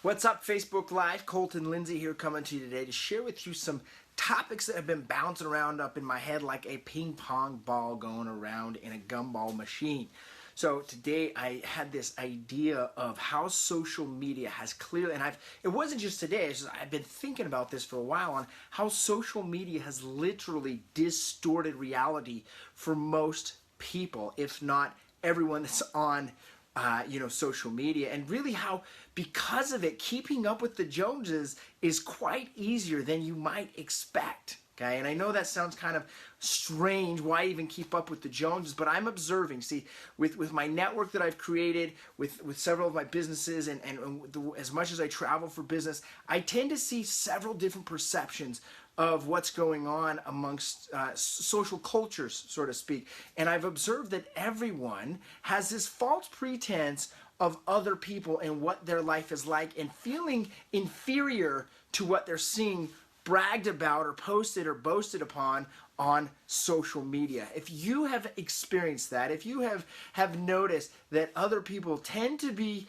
What's up, Facebook Live? Colton, Lindsay here coming to you today to share with you some topics that have been bouncing around up in my head like a ping pong ball going around in a gumball machine. So today I had this idea of how social media has clearly, and it wasn't just today, I've been thinking about this for a while on how social media has literally distorted reality for most people, if not everyone that's on social media, and really how because of it, keeping up with the Joneses is quite easier than you might expect. Okay, and I know that sounds kind of strange, why even keep up with the Joneses, but I'm observing, see, with my network that I've created, with several of my businesses, and as much as I travel for business, I tend to see several different perceptions of what's going on amongst social cultures, so to speak. And I've observed that everyone has this false pretense of other people and what their life is like and feeling inferior to what they're seeing bragged about or posted or boasted upon on social media. If you have experienced that, if you have noticed that other people tend to be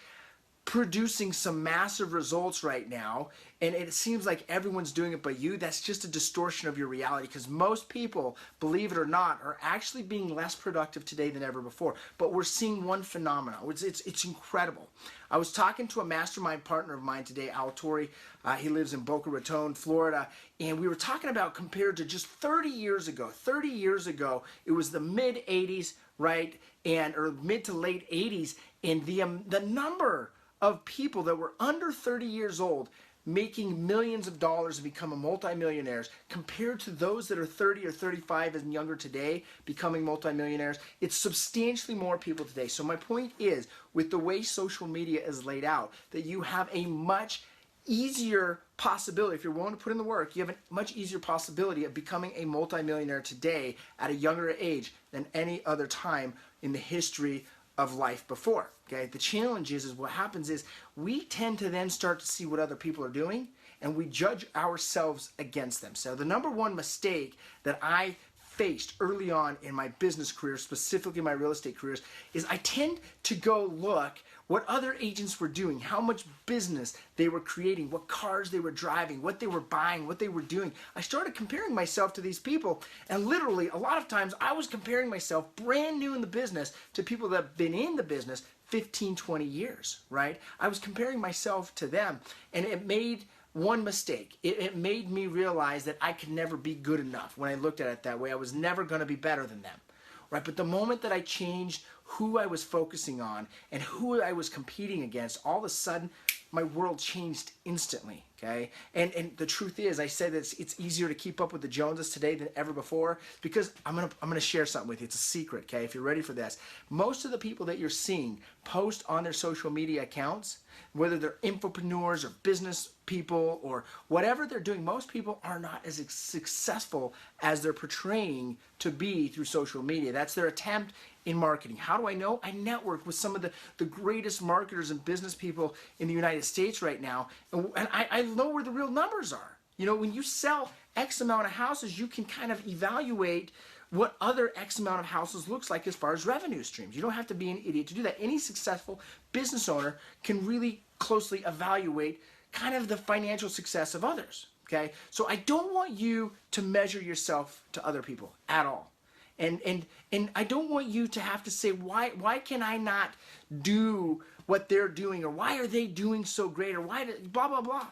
producing some massive results right now, and it seems like everyone's doing it but you, that's just a distortion of your reality, because most people, believe it or not, are actually being less productive today than ever before. But we're seeing one phenomenon. It's incredible. I was talking to a mastermind partner of mine today, Al Torrey. He lives in Boca Raton, Florida, and we were talking about compared to just 30 years ago. 30 years ago, it was the mid 80s, right, or mid to late 80s, and the number of people that were under 30 years old making millions of dollars and becoming multimillionaires compared to those that are 30 or 35 and younger today becoming multimillionaires, it's substantially more people today. So my point is, with the way social media is laid out, that you have a much easier possibility, if you're willing to put in the work, you have a much easier possibility of becoming a multimillionaire today at a younger age than any other time in the history of life before. Okay, the challenge is what happens is we tend to then start to see what other people are doing and we judge ourselves against them. So the number one mistake that I faced early on in my business career, specifically my real estate careers, is I tend to go look what other agents were doing, how much business they were creating, what cars they were driving, what they were buying, what they were doing. I started comparing myself to these people, and literally a lot of times I was comparing myself brand new in the business to people that have been in the business 15, 20 years, right? I was comparing myself to them, and it made one mistake. It made me realize that I could never be good enough. When I looked at it that way, I was never going to be better than them, right? But the moment that I changed who I was focusing on and who I was competing against, all of a sudden my world changed instantly. Okay, and the truth is, I said that it's easier to keep up with the Joneses today than ever before, because I'm gonna share something with you. It's a secret. Okay, if you're ready for this, most of the people that you're seeing post on their social media accounts, whether they're infopreneurs or business people or whatever they're doing, most people are not as successful as they're portraying to be through social media. That's their attempt in marketing. How do I know? I network with some of the greatest marketers and business people in the United States right now, and I know where the real numbers are. You know, when you sell X amount of houses, you can kind of evaluate what other X amount of houses looks like as far as revenue streams. You don't have to be an idiot to do that. Any successful business owner can really closely evaluate kind of the financial success of others. Okay, so I don't want you to measure yourself to other people at all. And I don't want you to have to say, why can I not do what they're doing, or why are they doing so great, or why blah, blah, blah.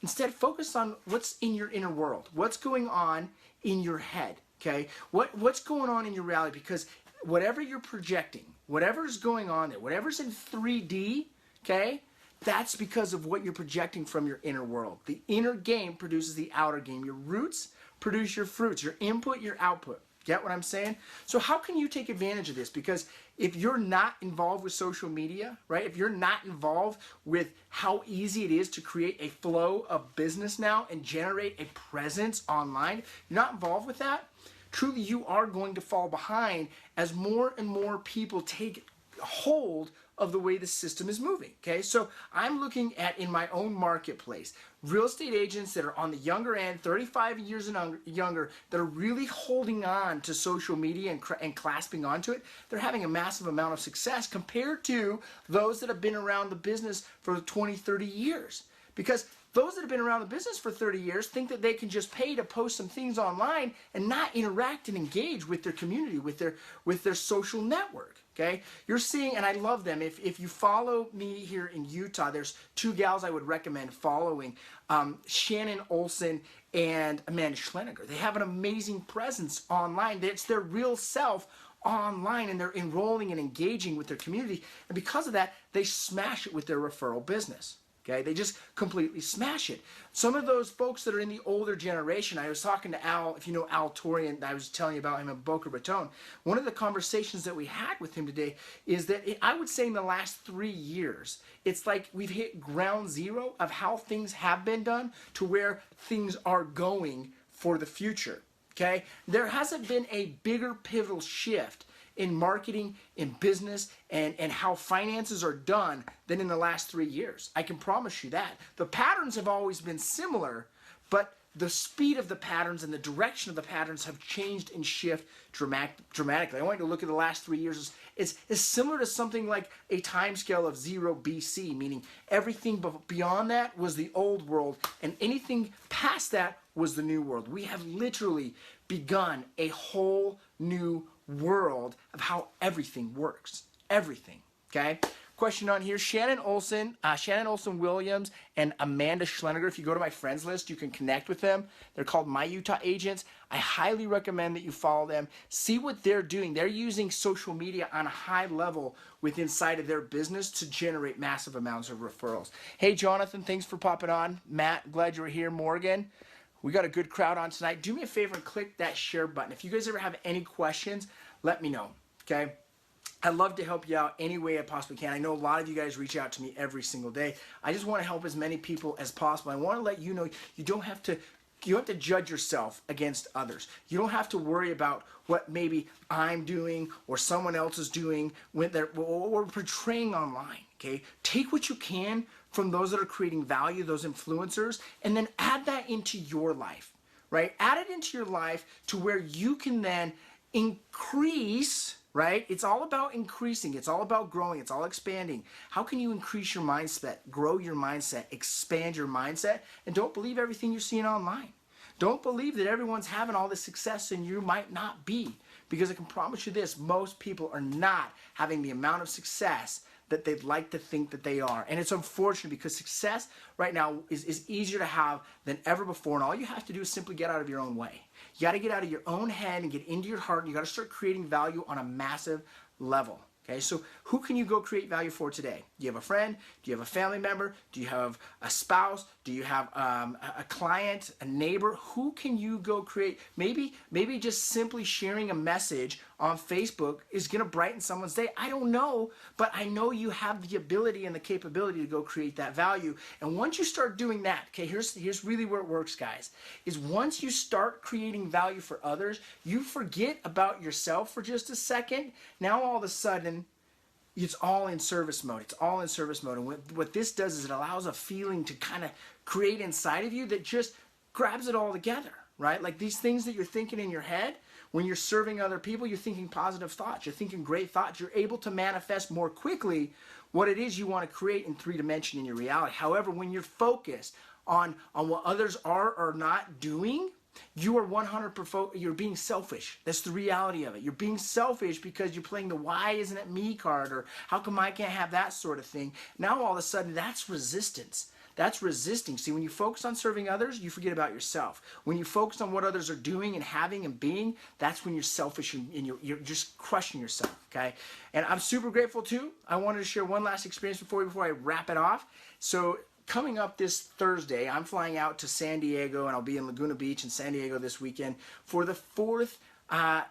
Instead, focus on what's in your inner world, what's going on in your head, okay? What's going on in your reality, because whatever you're projecting, whatever's going on there, whatever's in 3D, okay, that's because of what you're projecting from your inner world. The inner game produces the outer game. Your roots produce your fruits, your input, your output. Get what I'm saying? So how can you take advantage of this? Because if you're not involved with social media, right? If you're not involved with how easy it is to create a flow of business now and generate a presence online, you're not involved with that, truly you are going to fall behind as more and more people take hold of the way the system is moving. Okay, so I'm looking at, in my own marketplace, real estate agents that are on the younger end, 35 years and younger, that are really holding on to social media and clasping onto it. They're having a massive amount of success compared to those that have been around the business for 20, 30 years. Because those that have been around the business for 30 years think that they can just pay to post some things online and not interact and engage with their community, with their social network. Okay, you're seeing, and I love them. If you follow me here in Utah, there's two gals I would recommend following, Shannon Olson and Amanda Schlenniger. They have an amazing presence online. It's their real self online, and they're enrolling and engaging with their community. And because of that, they smash it with their referral business. Okay, they just completely smash it. Some of those folks that are in the older generation, I was talking to Al, if you know Al Torian, I was telling you about him in Boca Raton. One of the conversations that we had with him today is that I would say in the last 3 years, it's like we've hit ground zero of how things have been done to where things are going for the future. Okay, there hasn't been a bigger pivotal shift in marketing, in business, and how finances are done than in the last 3 years. I can promise you that. The patterns have always been similar, but the speed of the patterns and the direction of the patterns have changed and shifted dramatically. I want you to look at the last 3 years. It's similar to something like a time scale of 0 BC, meaning everything beyond that was the old world, and anything past that was the new world. We have literally begun a whole new world of how everything works. Everything. Okay? Question on here. Shannon Olson Williams, and Amanda Schlenniger. If you go to my friends list, you can connect with them. They're called My Utah Agents. I highly recommend that you follow them. See what they're doing. They're using social media on a high level within inside of their business to generate massive amounts of referrals. Hey, Jonathan, thanks for popping on. Matt, glad you're here. Morgan, we got a good crowd on tonight. Do me a favor and click that share button. If you guys ever have any questions, let me know, okay? I'd love to help you out any way I possibly can. I know a lot of you guys reach out to me every single day. I just want to help as many people as possible. I want to let you know you don't have to judge yourself against others. You don't have to worry about what maybe I'm doing or someone else is doing when they're or portraying online, okay? Take what you can from those that are creating value, those influencers, and then add that into your life, right? Add it into your life to where you can then increase, right? It's all about increasing. It's all about growing. It's all expanding. How can you increase your mindset, grow your mindset, expand your mindset, and don't believe everything you're seeing online. Don't believe that everyone's having all this success and you might not be, because I can promise you this, most people are not having the amount of success that they'd like to think that they are. And it's unfortunate because success right now is easier to have than ever before, and all you have to do is simply get out of your own way. You got to get out of your own head and get into your heart, and you got to start creating value on a massive level. Okay, so who can you go create value for today? Do you have a friend? Do you have a family member? Do you have a spouse? Do you have a client, a neighbor? Who can you go create? Maybe just simply sharing a message on Facebook is going to brighten someone's day. I don't know, but I know you have the ability and the capability to go create that value. And once you start doing that, okay, here's really where it works, guys, is once you start creating value for others, you forget about yourself for just a second. Now all of a sudden, it's all in service mode. It's all in service mode. And what this does is it allows a feeling to kind of create inside of you that just grabs it all together, right? Like these things that you're thinking in your head, when you're serving other people, you're thinking positive thoughts. You're thinking great thoughts. You're able to manifest more quickly what it is you want to create in 3D in your reality. However, when you're focused on what others are or not doing, you are 100%, you're being selfish. That's the reality of it. You're being selfish because you're playing the why isn't it me card, or how come I can't have that sort of thing. Now all of a sudden that's resistance. That's resisting. See, when you focus on serving others, you forget about yourself. When you focus on what others are doing and having and being, that's when you're selfish and you're just crushing yourself, okay? And I'm super grateful too. I wanted to share one last experience before I wrap it off. So coming up this Thursday, I'm flying out to San Diego, and I'll be in Laguna Beach in San Diego this weekend for the 4th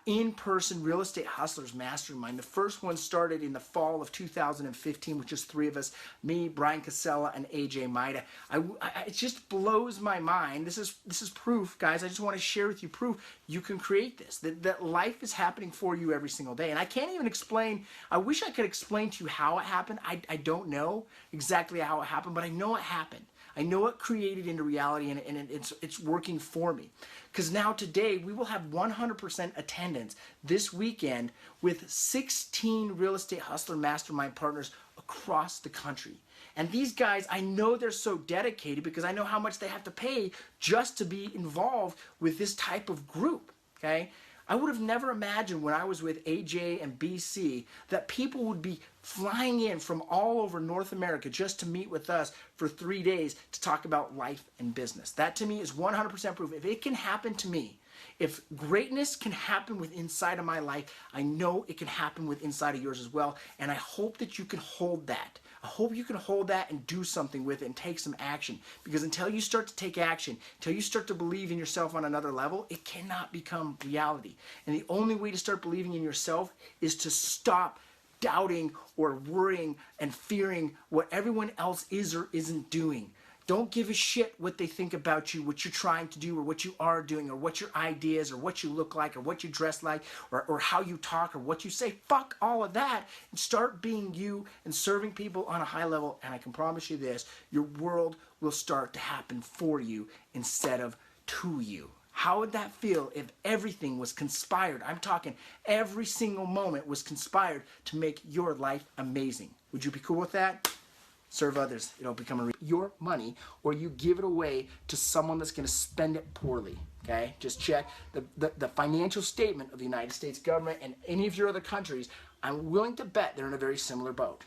in-person real estate hustlers mastermind. The first one started in the fall of 2015, with just 3 of us, me, Brian Casella, and AJ Maida. It just blows my mind. This is proof, guys. I just want to share with you proof you can create this, that life is happening for you every single day. And I can't even explain, I wish I could explain to you how it happened. I don't know exactly how it happened, but I know it happened. I know it created into reality, and it's working for me. Because now today we will have 100% attendance this weekend with 16 Real Estate Hustler Mastermind partners across the country. And these guys, I know they're so dedicated because I know how much they have to pay just to be involved with this type of group, okay? I would have never imagined when I was with AJ and BC that people would be flying in from all over North America just to meet with us for 3 days to talk about life and business. That to me is 100% proof. If it can happen to me, if greatness can happen with inside of my life, I know it can happen with inside of yours as well. And I hope that you can hold that. I hope you can hold that and do something with it and take some action. Because until you start to take action, until you start to believe in yourself on another level, it cannot become reality. And the only way to start believing in yourself is to stop doubting or worrying and fearing what everyone else is or isn't doing. Don't give a shit what they think about you, what you're trying to do, or what you are doing, or what your ideas, or what you look like, or what you dress like, or how you talk, or what you say. Fuck all of that and start being you and serving people on a high level. And I can promise you this, your world will start to happen for you instead of to you. How would that feel if everything was conspired? I'm talking every single moment was conspired to make your life amazing. Would you be cool with that? Serve others. It'll become your money, or you give it away to someone that's going to spend it poorly. Okay? Just check the financial statement of the United States government and any of your other countries. I'm willing to bet they're in a very similar boat.